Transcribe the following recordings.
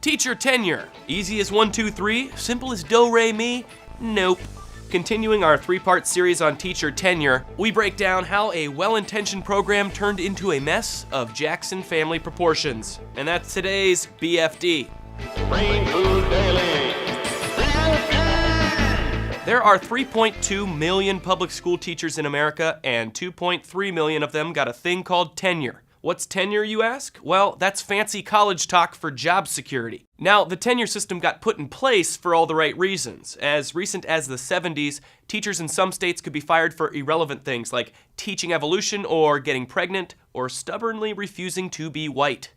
Teacher tenure. Easy as 1, 2, 3, simple as do, re, mi? Nope. Continuing our 3-part series on teacher tenure, we break down how a well-intentioned program turned into a mess of Jackson family proportions. And that's today's BFD. Brain Food Daily. There are 3.2 million public school teachers in America, and 2.3 million of them got a thing called tenure. What's tenure, you ask? Well, that's fancy college talk for job security. Now, the tenure system got put in place for all the right reasons. As recent as the 70s, teachers in some states could be fired for irrelevant things like teaching evolution or getting pregnant or stubbornly refusing to be white.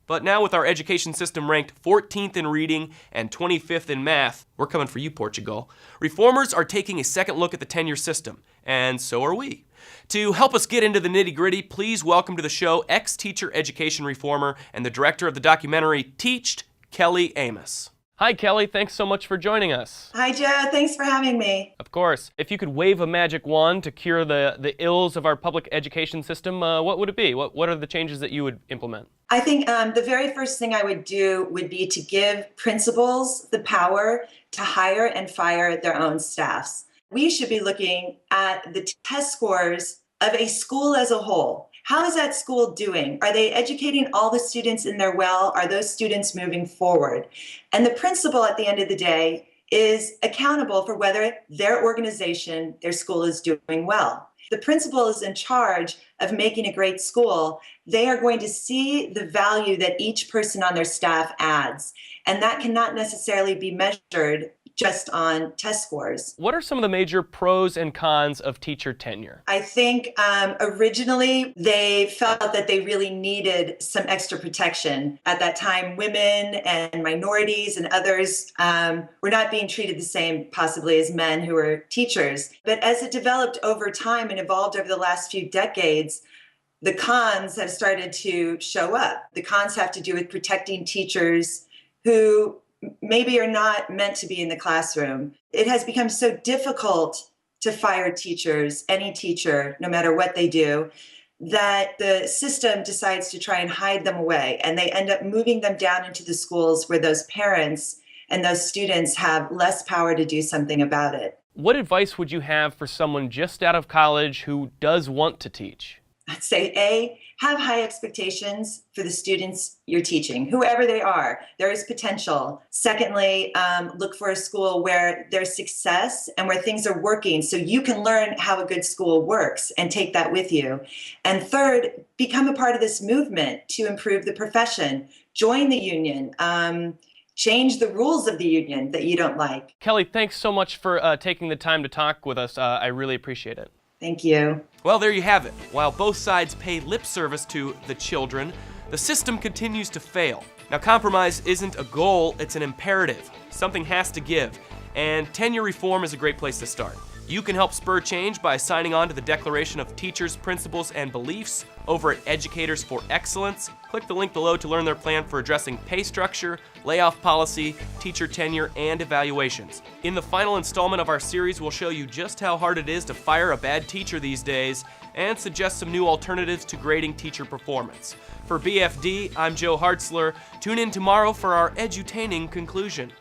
But now with our education system ranked 14th in reading and 25th in math, we're coming for you, Portugal, reformers are taking a second look at the tenure system, and so are we. To help us get into the nitty-gritty, please welcome to the show ex-teacher education reformer and the director of the documentary Teached, Kelly Amos. Hi, Kelly. Thanks so much for joining us. Hi, Joe. Thanks for having me. Of course. If you could wave a magic wand to cure the ills of our public education system, what would it be? What are the changes that you would implement? I think the very first thing I would do would be to give principals the power to hire and fire their own staffs. We should be looking at the test scores of a school as a whole. How is that school doing? Are they educating all the students in their well? Are those students moving forward? And the principal at the end of the day is accountable for whether their organization, their school is doing well. The principal is in charge of making a great school. They are going to see the value that each person on their staff adds. And that cannot necessarily be measured just on test scores. What are some of the major pros and cons of teacher tenure? I think originally they felt that they really needed some extra protection. At that time, women and minorities and others were not being treated the same possibly as men who were teachers. But as it developed over time and evolved over the last few decades, the cons have started to show up. The cons have to do with protecting teachers who maybe are not meant to be in the classroom. It has become so difficult to fire teachers, any teacher, no matter what they do, that the system decides to try and hide them away. And they end up moving them down into the schools where those parents and those students have less power to do something about it. What advice would you have for someone just out of college who does want to teach? I'd say, A, have high expectations for the students you're teaching, whoever they are. There is potential. Secondly, look for a school where there's success and where things are working so you can learn how a good school works and take that with you. And third, become a part of this movement to improve the profession. Join the union. Change the rules of the union that you don't like. Kelly, thanks so much for taking the time to talk with us. I really appreciate it. Thank you. Well, there you have it. While both sides pay lip service to the children, the system continues to fail. Now, compromise isn't a goal, it's an imperative. Something has to give, and tenure reform is a great place to start. You can help spur change by signing on to the Declaration of Teachers, Principles, and Beliefs over at Educators for Excellence. Click the link below to learn their plan for addressing pay structure, layoff policy, teacher tenure, and evaluations. In the final installment of our series, we'll show you just how hard it is to fire a bad teacher these days and suggest some new alternatives to grading teacher performance. For BFD, I'm Joe Hartzler. Tune in tomorrow for our edutaining conclusion.